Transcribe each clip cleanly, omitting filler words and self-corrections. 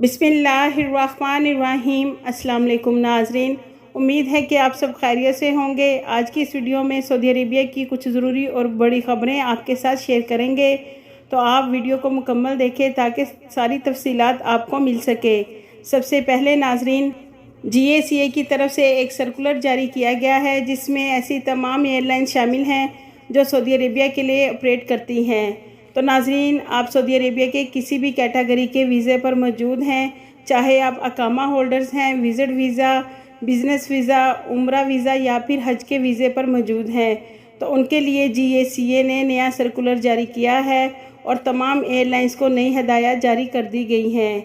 بسم اللہ الرحمن الرحیم۔ السلام علیکم ناظرین، امید ہے کہ آپ سب خیریت سے ہوں گے۔ آج کی اس ویڈیو میں سعودی عربیہ کی کچھ ضروری اور بڑی خبریں آپ کے ساتھ شیئر کریں گے، تو آپ ویڈیو کو مکمل دیکھیں تاکہ ساری تفصیلات آپ کو مل سکے۔ سب سے پہلے ناظرین، GACA کی طرف سے ایک سرکولر جاری کیا گیا ہے جس میں ایسی تمام ایئر لائن شامل ہیں جو سعودی عربیہ کے لیے آپریٹ کرتی ہیں۔ تو ناظرین، آپ سعودی عربیہ کے کسی بھی کیٹیگری کے ویزے پر موجود ہیں، چاہے آپ اقامہ ہولڈرز ہیں، وزٹ ویزا، بزنس ویزا، عمرہ ویزا یا پھر حج کے ویزے پر موجود ہیں، تو ان کے لیے GACA نے نیا سرکولر جاری کیا ہے اور تمام ایئر لائنز کو نئی ہدایات جاری کر دی گئی ہیں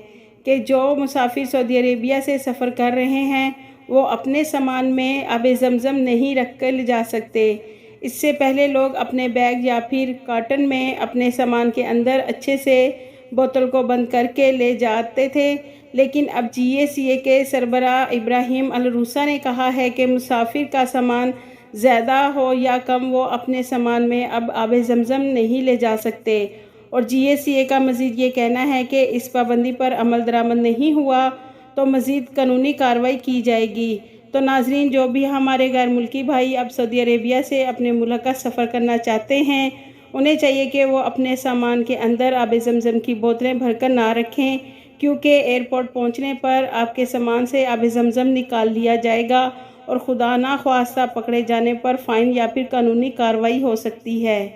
کہ جو مسافر سعودی عربیہ سے سفر کر رہے ہیں وہ اپنے سامان میں آب زمزم نہیں رکھ کر لے جا سکتے۔ اس سے پہلے لوگ اپنے بیگ یا پھر کارٹن میں اپنے سامان کے اندر اچھے سے بوتل کو بند کر کے لے جاتے تھے، لیکن اب GACA کے سربراہ ابراہیم الروسا نے کہا ہے کہ مسافر کا سامان زیادہ ہو یا کم، وہ اپنے سامان میں اب آب زمزم نہیں لے جا سکتے۔ اور GACA کا مزید یہ کہنا ہے کہ اس پابندی پر عمل درآمد نہیں ہوا تو مزید قانونی کارروائی کی جائے گی۔ تو ناظرین، جو بھی ہمارے غیر ملکی بھائی اب سعودی عربیہ سے اپنے ملک کا سفر کرنا چاہتے ہیں، انہیں چاہیے کہ وہ اپنے سامان کے اندر آب زمزم کی بوتلیں بھر کر نہ رکھیں، کیونکہ ایئرپورٹ پہنچنے پر آپ کے سامان سے آب زمزم نکال لیا جائے گا اور خدا نخواستہ پکڑے جانے پر فائن یا پھر قانونی کارروائی ہو سکتی ہے۔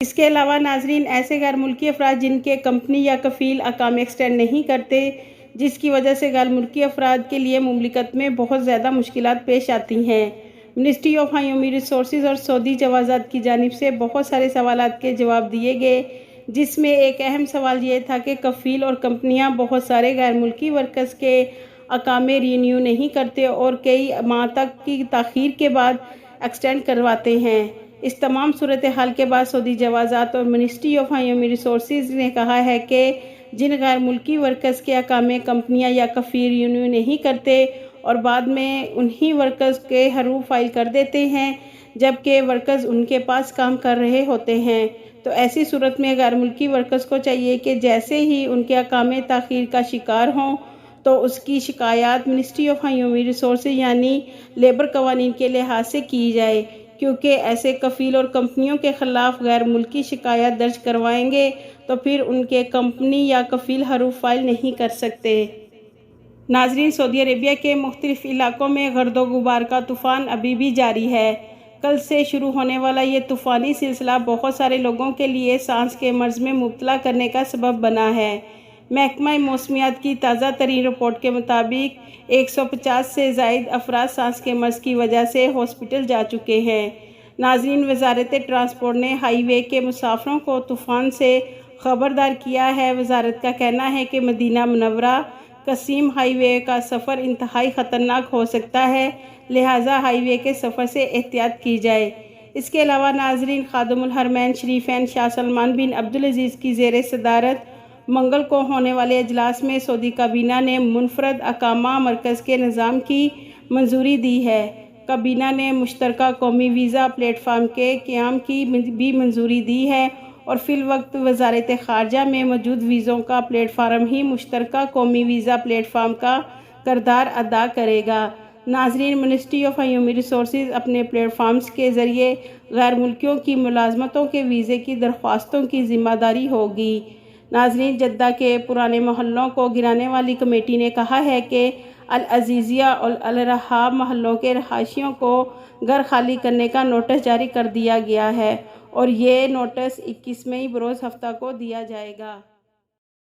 اس کے علاوہ ناظرین، ایسے غیر ملکی افراد جن کے کمپنی یا کفیل اقامے ایکسٹینڈ نہیں کرتے، جس کی وجہ سے غیر ملکی افراد کے لیے مملکت میں بہت زیادہ مشکلات پیش آتی ہیں، منسٹری آف ہیومن ریسورسز اور سعودی جوازات کی جانب سے بہت سارے سوالات کے جواب دیے گئے، جس میں ایک اہم سوال یہ تھا کہ کفیل اور کمپنیاں بہت سارے غیر ملکی ورکرز کے اقامے رینیو نہیں کرتے اور کئی ماہ تک کی تاخیر کے بعد ایکسٹینڈ کرواتے ہیں۔ اس تمام صورتحال کے بعد سعودی جوازات اور منسٹری آف ہیومن ریسورسز نے کہا ہے کہ جن غیر ملکی ورکرز کے اقامے کمپنیاں یا کفیل رینیو نہیں کرتے اور بعد میں انہی ورکرز کے حروف فائل کر دیتے ہیں جبکہ ورکرز ان کے پاس کام کر رہے ہوتے ہیں، تو ایسی صورت میں غیر ملکی ورکرز کو چاہیے کہ جیسے ہی ان کے اقامے تاخیر کا شکار ہوں تو اس کی شکایات منسٹری آف ہیومن ریسورسز یعنی لیبر قوانین کے لحاظ سے کی جائے، کیونکہ ایسے کفیل اور کمپنیوں کے خلاف غیر ملکی شکایات درج کروائیں گے تو پھر ان کے کمپنی یا کفیل حروف فائل نہیں کر سکتے۔ ناظرین، سعودی عربیہ کے مختلف علاقوں میں گرد و غبار کا طوفان ابھی بھی جاری ہے۔ کل سے شروع ہونے والا یہ طوفانی سلسلہ بہت سارے لوگوں کے لیے سانس کے مرض میں مبتلا کرنے کا سبب بنا ہے۔ محکمہ موسمیات کی تازہ ترین رپورٹ کے مطابق 150 سے زائد افراد سانس کے مرض کی وجہ سے ہاسپٹل جا چکے ہیں۔ ناظرین، وزارت ٹرانسپورٹ نے ہائی وے کے مسافروں کو طوفان سے خبردار کیا ہے۔ وزارت کا کہنا ہے کہ مدینہ منورہ قصیم ہائی وے کا سفر انتہائی خطرناک ہو سکتا ہے، لہٰذا ہائی وے کے سفر سے احتیاط کی جائے۔ اس کے علاوہ ناظرین، خادم الحرمین شریفین شاہ سلمان بن عبدالعزیز کی زیر صدارت منگل کو ہونے والے اجلاس میں سعودی کابینہ نے منفرد اقامہ مرکز کے نظام کی منظوری دی ہے۔ کابینہ نے مشترکہ قومی ویزا پلیٹ فارم کے قیام کی بھی منظوری دی ہے اور فی الوقت وزارت خارجہ میں موجود ویزوں کا پلیٹ فارم ہی مشترکہ قومی ویزا پلیٹ فارم کا کردار ادا کرے گا۔ ناظرین، منسٹری آف ہیومن ریسورسز اپنے پلیٹ فارمز کے ذریعے غیر ملکیوں کی ملازمتوں کے ویزے کی درخواستوں کی ذمہ داری ہوگی۔ ناظرین، جدہ کے پرانے محلوں کو گرانے والی کمیٹی نے کہا ہے کہ العزیزیہ اور الرحاب محلوں کے رہائشیوں کو گھر خالی کرنے کا نوٹس جاری کر دیا گیا ہے اور یہ نوٹس 21 مئی بروز ہفتہ کو دیا جائے گا۔